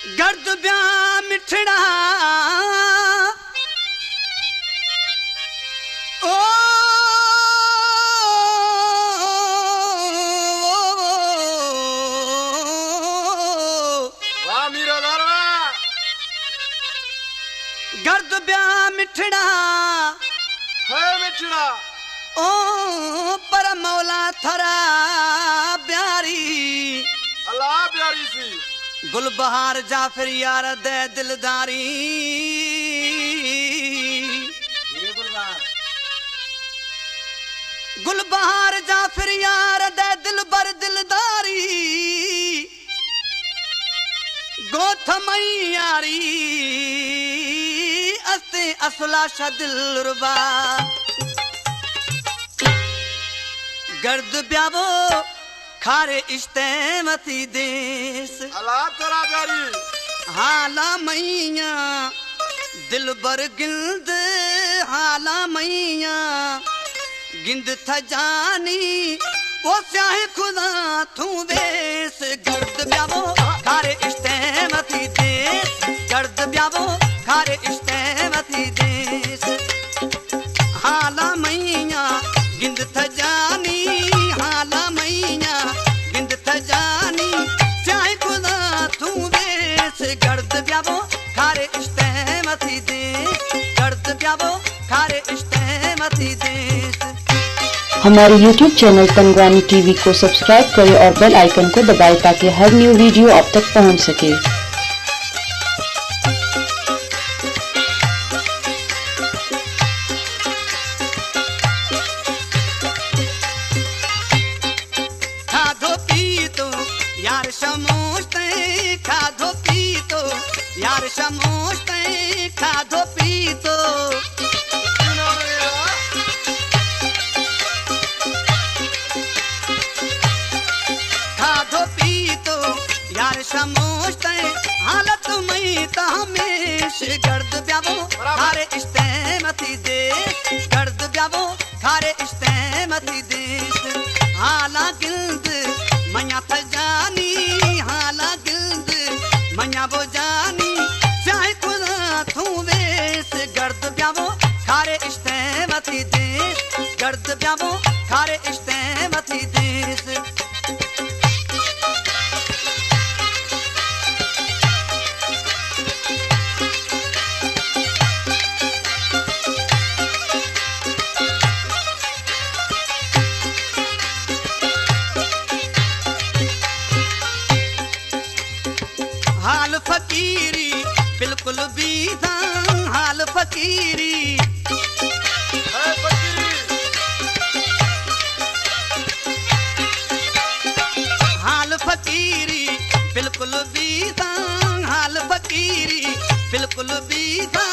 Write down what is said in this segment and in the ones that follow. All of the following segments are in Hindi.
गर्द ब्या मिठड़ा ओ वाह मीरा दारवा गर्द ब्या मिठड़ा है मिठड़ा ओ पर मौला थरा प्यारी अल्लाह प्यारी सी गुलबहार जाफिर यार दे दिलदारी गुलबहार जाफिर यार दे दिलबर दिलदारी गोथ मई यारी अस्ते असला शदिल रुबा गर्द ब्यावो खारे इश्ते मती देस अल्लाह तेरा प्यारी हाला मैया दिल बर गिंद हाला मैया गिंद थजानी वो चाहे खुदा तू बेस गर्द ब्यावो खारे इश्ते मती देस गर्द ब्यावो खारे इश्ते मती देस हाला मैया गिंद थजानी हाला मैया गिंद थजानी चाहे खुदा तू बेस गर्द ब्यावो खारे इश्ते मती देस गर्द ब्यावो खारे इश्ते मती देस। हमारे YouTube चैनल पंगवानी टीवी को सब्सक्राइब करें और बेल आइकन को दबाएं ताकि हर न्यू वीडियो आप तक पहुंच सके। खाधो पीतो यार समोस्ते खाधो पीतो यार समोस्ते खाधो पीतो खाधो पीतो यार समोस्ते हालत मई तमेश गर्द ब्यावो खारे इश्ते मती देस गर्द ब्यावो खारे इश्ते मती देस हाला गिल्द मया थजानी हाला गिल्द मया वो जानी चाहे खुदा तू वेस गर्द ब्यावो खारे इश्ते मती देस गर्द ब्यावो खारे इश्ते मती देस। हाल फकीरी बिल्कुल बीधा हाल फकीरी है फकीरी हाल फकीरी बिल्कुल बीधा हाल फकीरी बिल्कुल बीधा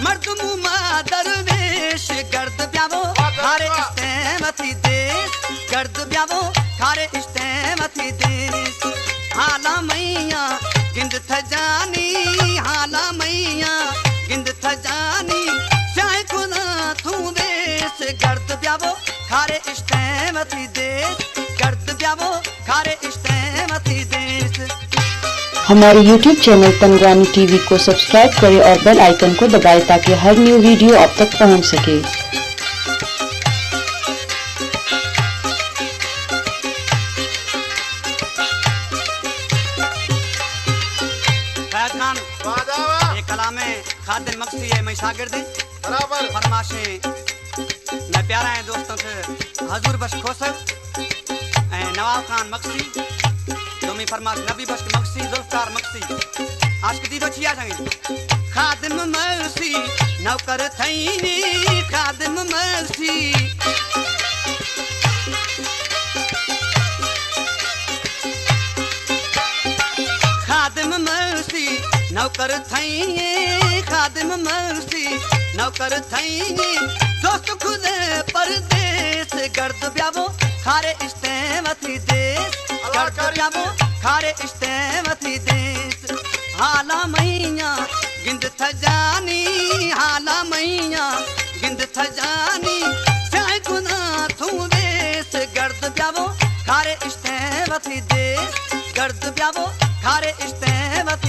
मर्द मुमा दरवेश गर्द ब्यावो खारे इश्ते मती देस गर्द ब्यावो खारे इश्ते मती देस हाला मैया गिंद थजानी हाला मैया गिंद थजानी चाहे खुदा तू बेस गर्द ब्यावो खारे इश्ते मती देस गर्द ब्यावो खारे इश्ते मती देस। हमारे YouTube चैनल पंगवानी टीवी को सब्सक्राइब करें और बेल आइकन को दबाएं ताकि हर न्यू वीडियो आप तक पहुंच सके। फैजनान बादावा ये कलामे खादिम मक्सी है मैं शागिर्द बराबर फरमाशे मैं प्यारा है दोस्तों से हजूर बश खोसर नवाब खान मक्सी तुमी फरमाश नबी बश मक्सी जुल्फकार मक्सी आज के दीदो छिया जाएंगे खादिम मक्सी नौकर थईनी खादिम मक्सी खादिम मक्सी नौकर थईनी खादिम मक्सी नौकर थईनी दोस्त खुद परदेस गर्द ब्यावो खारे इश्ते मती देस गर्द ब्यावो खारे इश्ते मती देस हाला मैया गिंद थजानी हाला मैया गिंद थजानी चाहे खुदा तू बेस गर्द ब्यावो खारे इश्ते मती देस गर्द ब्यावो खारे इश्ते मती